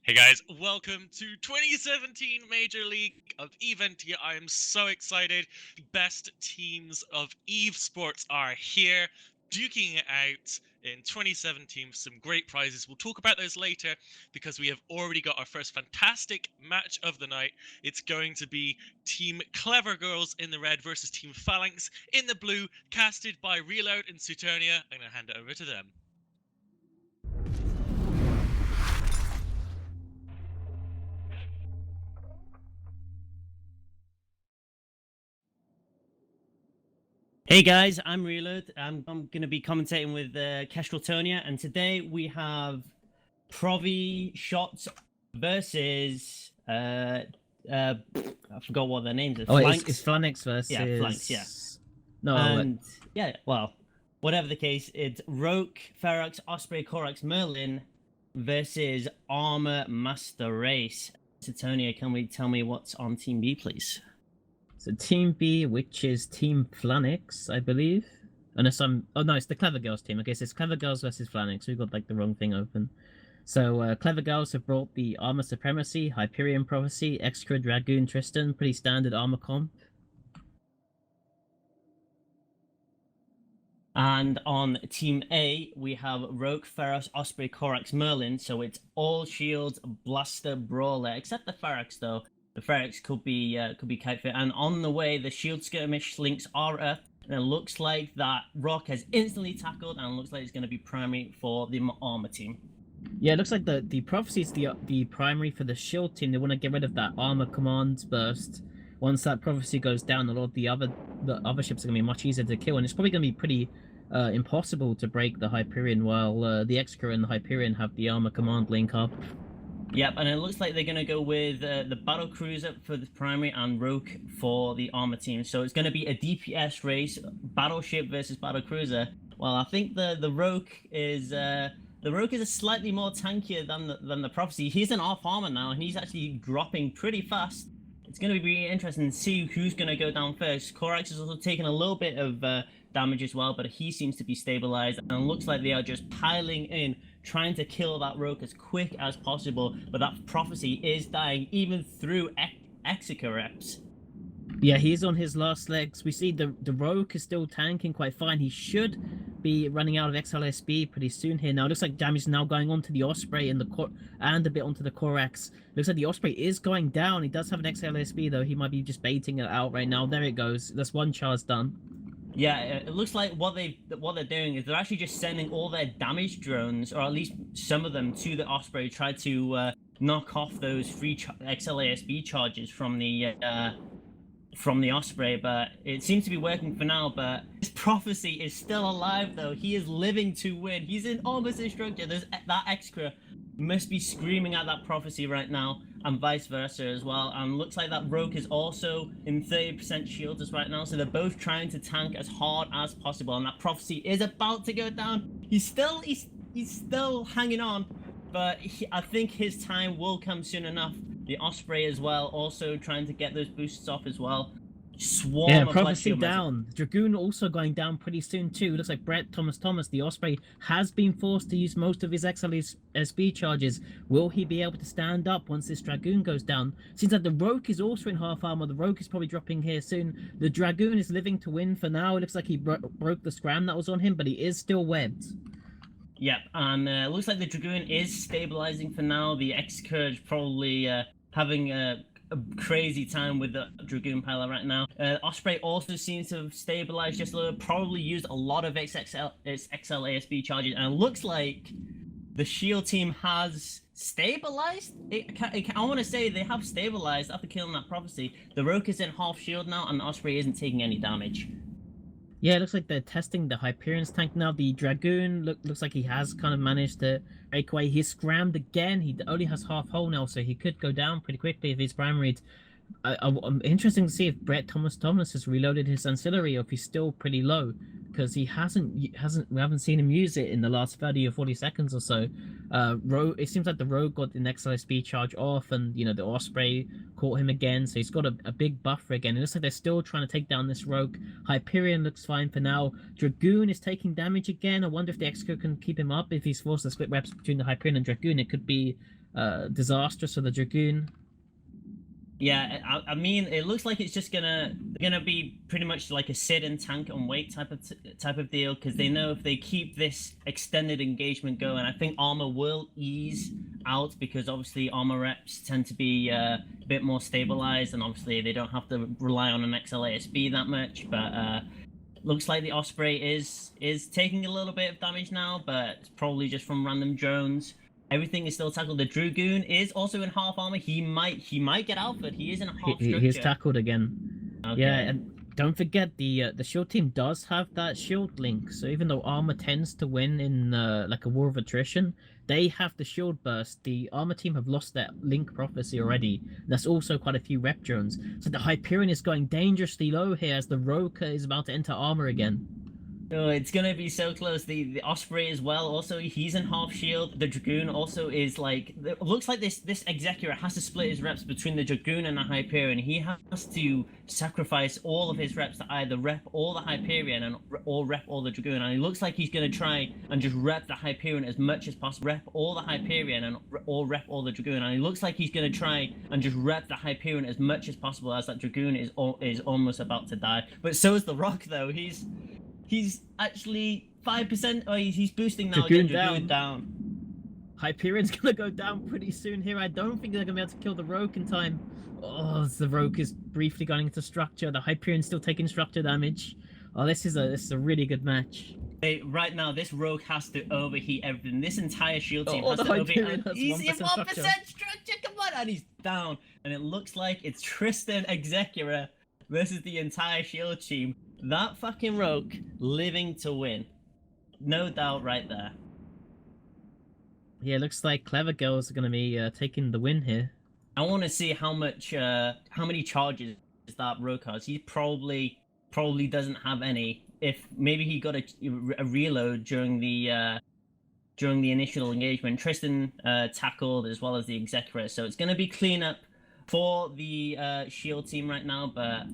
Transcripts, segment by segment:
Hey guys, welcome to 2017 Major League of Eventia. I am so excited. The best teams of Eve Sports are here, duking it out in 2017 for some great prizes. We'll talk about those later because we have already got our first fantastic match of the night. It's going to be Team CleverGirls in the red versus Team Phalanx in the blue, casted by Reload and Suturnia. I'm going to hand it over to them. Hey guys, I'm Reload. I'm going to be commentating with Kestrel Tonia, and today we have Provi Shots versus I forgot what their names are. Oh, Flanks. it's Phalanx versus... Yeah, Flanks, yeah. No, and yeah, well, whatever the case, it's Roke, Ferox, Osprey, Corax, Merlin versus Armor Master Race. So Tonia, can we tell me what's on Team B, please? So Team B, which is Team Phalanx, I believe. Unless I'm... Oh, no, it's the CleverGirls team. Okay, so it's CleverGirls versus Phalanx. We've got, like, the wrong thing open. So, CleverGirls have brought the Armor Supremacy, Hyperion Prophecy, Extra Dragoon Tristan. Pretty standard armor comp. And on Team A, we have Rogue, Ferox, Osprey, Corax, Merlin. So it's all shields, blaster, brawler, except the Ferox though. The Ferox could be kite fit. And on the way, the shield skirmish links are up. And it looks like that Rock has instantly tackled, and it looks like it's going to be primary for the armor team. Yeah, it looks like the prophecy is the primary for the shield team. They want to get rid of that armor command burst. Once that prophecy goes down, a lot of the other ships are going to be much easier to kill, and it's probably going to be pretty impossible to break the Hyperion, while the Exeter and the Hyperion have the armor command link up. Yep, and it looks like they're going to go with the battle cruiser for the primary and Rogue for the armor team. So it's going to be a DPS race, battleship versus battle cruiser. Well, I think the Rogue is a slightly more tankier than the prophecy. He's an off armor now, and he's actually dropping pretty fast. It's going to be really interesting to see who's going to go down first. Corax is also taking a little bit of damage as well, but he seems to be stabilized, and it looks like they are just piling in, trying to kill that Rogue as quick as possible. But that prophecy is dying even through Exeter reps. Yeah, he's on his last legs. We see the Rogue is still tanking quite fine. He should be running out of XLSB pretty soon here. Now it looks like damage is now going on to the Osprey and a bit onto the Corax. Looks like the Osprey is going down. He does have an XLSB though. He might be just baiting it out right now. There it goes. That's one charge done. Yeah, it looks like what they're doing is they're actually just sending all their damage drones, or at least some of them, to the Osprey, try to knock off those free XLASB charges from the Osprey. But it seems to be working for now. But his prophecy is still alive, though. He is living to win. He's in almost in structure. That extra must be screaming at that prophecy right now, and vice versa as well. And looks like that Rogue is also in 30% shields right now, so they're both trying to tank as hard as possible. And that prophecy is about to go down. He's still hanging on, but I think his time will come soon enough. The Osprey as well, also trying to get those boosts off as well. Swarm yeah, of prophecy down. Dragoon also going down pretty soon too. Looks like Brett Thomas, the Osprey, has been forced to use most of his XLSB charges. Will he be able to stand up once this Dragoon goes down? Seems like the Rogue is also in half armor. The Rogue is probably dropping here soon. The Dragoon is living to win for now. It looks like he broke the scram that was on him, but he is still webbed. Yep, and looks like the Dragoon is stabilizing for now. The X-Courage probably having a crazy time with the Dragoon pilot right now. Osprey also seems to have stabilized just a little, probably used a lot of its XL ASB charges, and it looks like the shield team has stabilized. I want to say they have stabilized after killing that prophecy. The Rogue is in half shield now, and Osprey isn't taking any damage. Yeah, it looks like they're testing the Hyperion's tank now. The Dragoon looks like he has kind of managed to break away. He's scrammed again. He only has half hull now, so he could go down pretty quickly if he's primaried. I'm interesting to see if Brett Thomas has reloaded his ancillary, or if he's still pretty low, because we haven't seen him use it in the last 30 or 40 seconds or so. It seems like the Rogue got the next speed charge off, and the Osprey caught him again, so he's got a big buffer again. It looks like they're still trying to take down this Rogue. Hyperion looks fine for now. Dragoon is taking damage again. I wonder if the Exco can keep him up. If he's forced to split reps between the Hyperion and Dragoon, it could be disastrous for the Dragoon. Yeah, I mean, it looks like it's just gonna be pretty much like a sit and tank and wait type of deal, because they know if they keep this extended engagement going, I think armor will ease out, because obviously armor reps tend to be a bit more stabilized, and obviously they don't have to rely on an XLASB that much. But looks like the Osprey is taking a little bit of damage now, but it's probably just from random drones. Everything is still tackled. The Dragoon is also in half armor. He might get outfit. He is in a half structure. He's tackled again. Okay. Yeah, and don't forget the shield team does have that shield link. So even though armor tends to win in like a war of attrition, they have the shield burst. The armor team have lost that link prophecy already. That's also quite a few rep drones. So the Hyperion is going dangerously low here as the Roka is about to enter armor again. Oh, it's gonna be so close. The Osprey as well. Also, he's in half shield. The Dragoon also is like. It looks like this Executor has to split his reps between the Dragoon and the Hyperion. He has to sacrifice all of his reps to either rep all the Hyperion or rep all the Dragoon. And it looks like he's gonna try and just rep the Hyperion as much as possible. Rep all the Hyperion and or rep all the Dragoon. And it looks like he's gonna try and just rep the Hyperion as much as possible, as that Dragoon is almost about to die. But so is the Rock though. He's actually 5%. Oh, he's boosting now. Dragoon down. Hyperion's gonna go down pretty soon here. I don't think they're gonna be able to kill the Rogue in time. Oh, the Rogue is briefly going into structure. The Hyperion's still taking structure damage. Oh, this is a really good match. Hey, right now, this Rogue has to overheat everything. This entire shield team has the to overheat. Hyperion has He's 1% in 1% structure. Come on, and he's down. And it looks like it's Tristan Execura versus the entire shield team. That fucking Rogue living to win. No doubt right there. Yeah, it looks like CleverGirls are going to be taking the win here. I want to see how many charges that Rogue has. He probably doesn't have any. If maybe he got a reload during the initial engagement. Tristan tackled as well as the Executor, so it's going to be cleanup for the shield team right now. But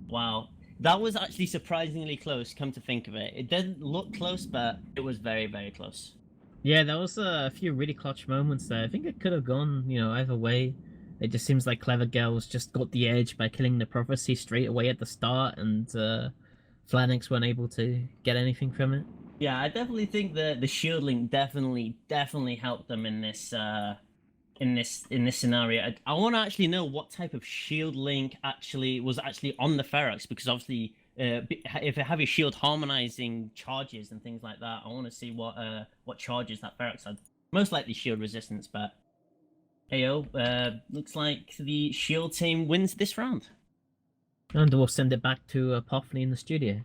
wow. That was actually surprisingly close, come to think of it. It didn't look close, but it was very, very close. Yeah, there was a few really clutch moments there. I think it could have gone, either way. It just seems like CleverGirls just got the edge by killing the Prophecy straight away at the start, and Phalanx weren't able to get anything from it. Yeah, I definitely think the shield link definitely helped them in this scenario. I want to actually know what type of shield link was actually on the Phalanx, because obviously if it have your shield harmonizing charges and things like that, I want to see what charges that Phalanx had. Most likely shield resistance, but heyo, looks like the shield team wins this round. And we'll send it back to Poffney in the studio.